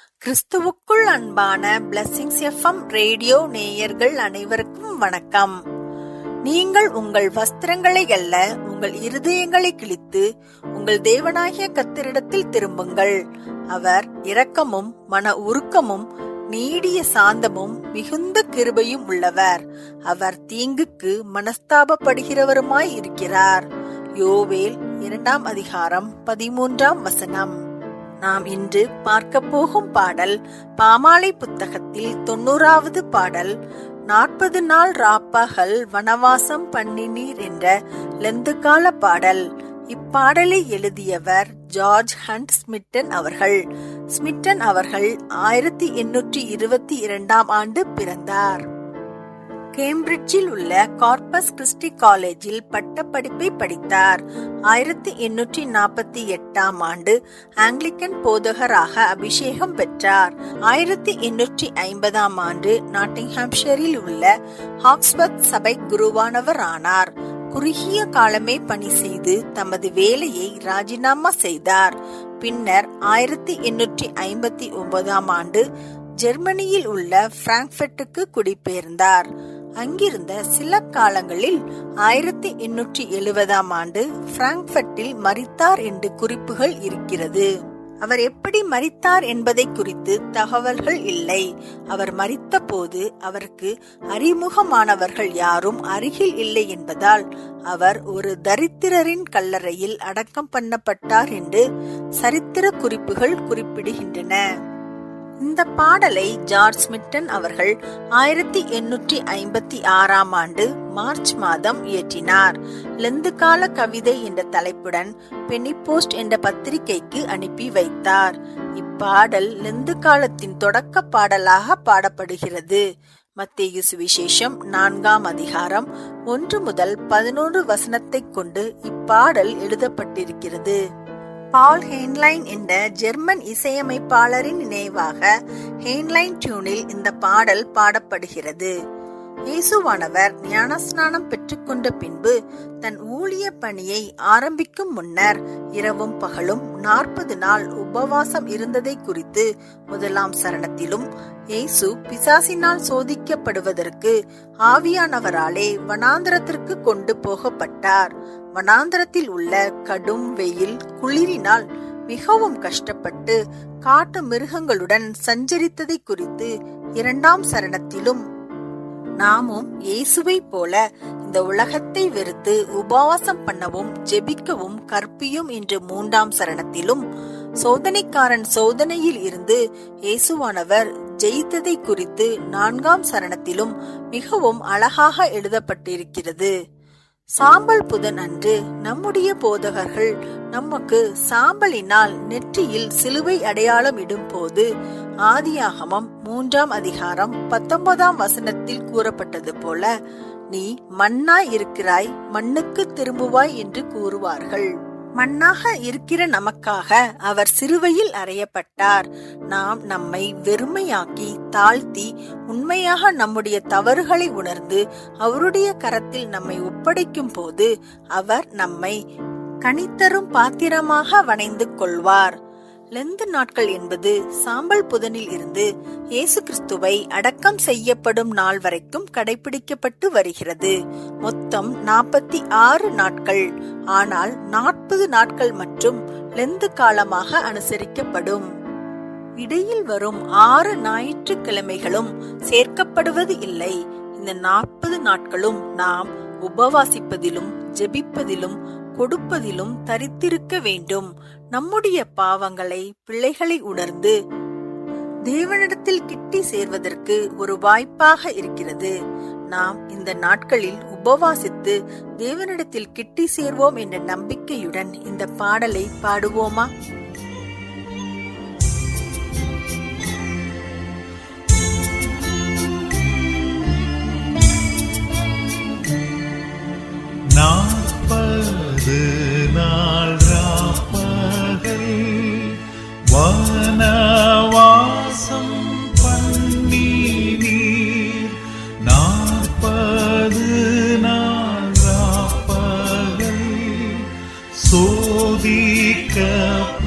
கிறிஸ்துவுக்குள் அன்பான blessings FM radio நேயர்கள் அனைவருக்கும் வணக்கம். நீங்கள் உங்கள் வஸ்திரங்களை அல்ல, உங்கள் இருதயங்களை கிழித்து உங்கள் தேவனாகிய கர்த்தரிடத்தில் திரும்புங்கள். அவர் இரக்கமும் மன உருக்கமும் நீடிய சாந்தமும் மிகுந்த கிருபையும் உள்ளவர். அவர் தீங்குக்கு மனஸ்தாபப்படுகிறவருமாய் இருக்கிறார். யோவேல் 2 அதிகாரம் 13 நாம் இன்று பார்க்க போகும் பாடல் பாமாலை புத்தகத்தில் 90வது பாடல். 40 நாள் ராப்பகல் வனவாசம் பண்ணினீர் என்ற லெந்துகால பாடல். இப்பாடலை எழுதியவர் ஜார்ஜ் ஹண்ட் ஸ்மிட்டன் அவர்கள். ஸ்மிட்டன் அவர்கள் 1822 ஆண்டு பிறந்தார். கேம்பிரிட்ஜில் உள்ள கார்பஸ் கிறிஸ்டி காலேஜில் பட்டப்படிப்பை படித்தார். 1848 ஆண்டு ஆங்கிலிக்கன் போதகராக அபிஷேகம் பெற்றார். 1850 ஆண்டு நாட்டிங்ஹாம்ஷரில் உள்ள ஹாக்ஸ்வர்த் சபை குருவானவர் ஆனார். குறுகிய காலமே பணி செய்து தமது வேலையை ராஜினாமா செய்தார். பின்னர் 1859 ஆண்டு ஜெர்மனியில் உள்ள பிராங்க்ஃபர்ட்டுக்கு குடிபெயர்ந்தார். அங்கிருந்த சில காலங்களில் 1870 ஆண்டு பிராங்க்ஃபர்ட்டில் மரித்தார் என்று குறிப்புகள் இருக்கிறது. அவர் எப்படி மரித்தார் என்பதை குறித்து தகவல்கள் இல்லை. அவர் மரித்த போது அவருக்கு அறிமுகமானவர்கள் யாரும் அருகில் இல்லை என்பதால் அவர் ஒரு தரித்திரரின் கல்லறையில் அடக்கம் பண்ணப்பட்டார் என்று சரித்திர குறிப்புகள் குறிப்பிடுகின்றன. இந்த பாடலை ஜார்ஜ் ஸ்மிட்டன் அவர்கள் 1856 ஆண்டு மார்ச் மாதம் இயற்றினார். லெந்துகால கவிதை என்ற தலைப்புடன் பெனி போஸ்ட் என்ற பத்திரிகைக்கு அனுப்பி வைத்தார். இப்பாடல் லெந்து காலத்தின் தொடக்க பாடலாக பாடப்படுகிறது. மத்தேயு சுவிசேஷம் 4 அதிகாரம் 1 முதல் 11 கொண்டு இப்பாடல் எழுதப்பட்டிருக்கிறது. பால் ஹேன்லைன் என்ற ஜெர்மன் இசையமைப்பாளரின் நினைவாக ஹேன்லைன் டியூனில் இந்த பாடல் பாடப்படுகிறது. இயேசுவானவர் ஞானஸ்நானம் பெற்றுக்கொண்ட பின்பு தன் ஊழிய பணியை ஆரம்பிக்கும் முன்னர் இரவும் பகலும் 40 நாள் உபவாசம் இருந்ததை குறித்து 1 சரணத்திலும், இயேசு பிசாசினால் சோதிக்கப்படுவதற்கு ஆவியானவராலே வனாந்தரத்திற்கு கொண்டு போகப்பட்டார். வனாந்தரத்தில் உள்ள கடும் வெயில் குளிரினால் மிகவும் கஷ்டப்பட்டு காட்டு மிருகங்களுடன் சஞ்சரித்ததை குறித்து 2 சரணத்திலும், நாமும் இயேசுவை போல இந்த உலகத்தை வெறுத்து உபவாசம் பண்ணவும் ஜெபிக்கவும் கற்பியும் என்று 3 சரணத்திலும், சோதனைக்காரன் சோதனையில் இருந்து இயேசுவானவர் ஜெயித்ததை குறித்து 4 சரணத்திலும் மிகவும் அழகாக எழுதப்பட்டிருக்கிறது. சாம்பல் புதன் அன்று நம்முடைய போதகர்கள் நமக்கு சாம்பலினால் நெற்றியில் சிலுவை அடையாளம் இடும் போது ஆதியாகமம் 3 அதிகாரம் 19 கூறப்பட்டது போல, நீ மண்ணாய் இருக்கிறாய், மண்ணுக்கு திரும்புவாய் என்று கூறுவார்கள். மண்ணாக இருக்கிற நமக்காக அவர் சிலுவையில் அறையப்பட்டார். நாம் நம்மை வெறுமையாக்கி தாழ்த்தி உண்மையாக நம்முடைய தவறுகளை உணர்ந்து அவருடைய கரத்தில் நம்மை ஒப்படைக்கும் போது அவர் நம்மை கனித்தரும் பாத்திரமாக வணைந்து கொள்வார். லெந்து நாட்கள் என்பது சாம்பல் புதனில் இருந்து இயேசு கிறிஸ்துவை அடக்கம் செய்யப்படும் நாள் வரைக்கும் கடைபிடிக்கப்பட்டு வருகிறது. மொத்தம் 46 நாட்கள். ஆனால் 40 நாட்கள் மற்றும் லெந்து காலமாக அனுசரிக்கப்படும். இடையில் வரும் 6 ஞாயிற்றுக்கிழமைகளும் சேர்க்கப்படுவது இல்லை. இந்த 40 நாட்களும் நாம் உபவாசிப்பதிலும் ஜெபிப்பதிலும் கொடுப்பதிலும் தரித்திருக்க வேண்டும். நம்முடைய பாவங்களை பிள்ளைகளை உணர்ந்து தேவனிடத்தில் கிட்டி சேர்வதற்கு ஒரு வாய்ப்பாக இருக்கிறது. நாம் இந்த நாட்களில் உபவாசித்து தேவனிடத்தில் கிட்டி சேர்வோம் என்ற நம்பிக்கையுடன் இந்த பாடலை பாடுவோமா? நாள் ராப்பகல் வனவாசம் பண்ணினீர். 40 நாள் ராப்பகல் சோதிக்கப்ப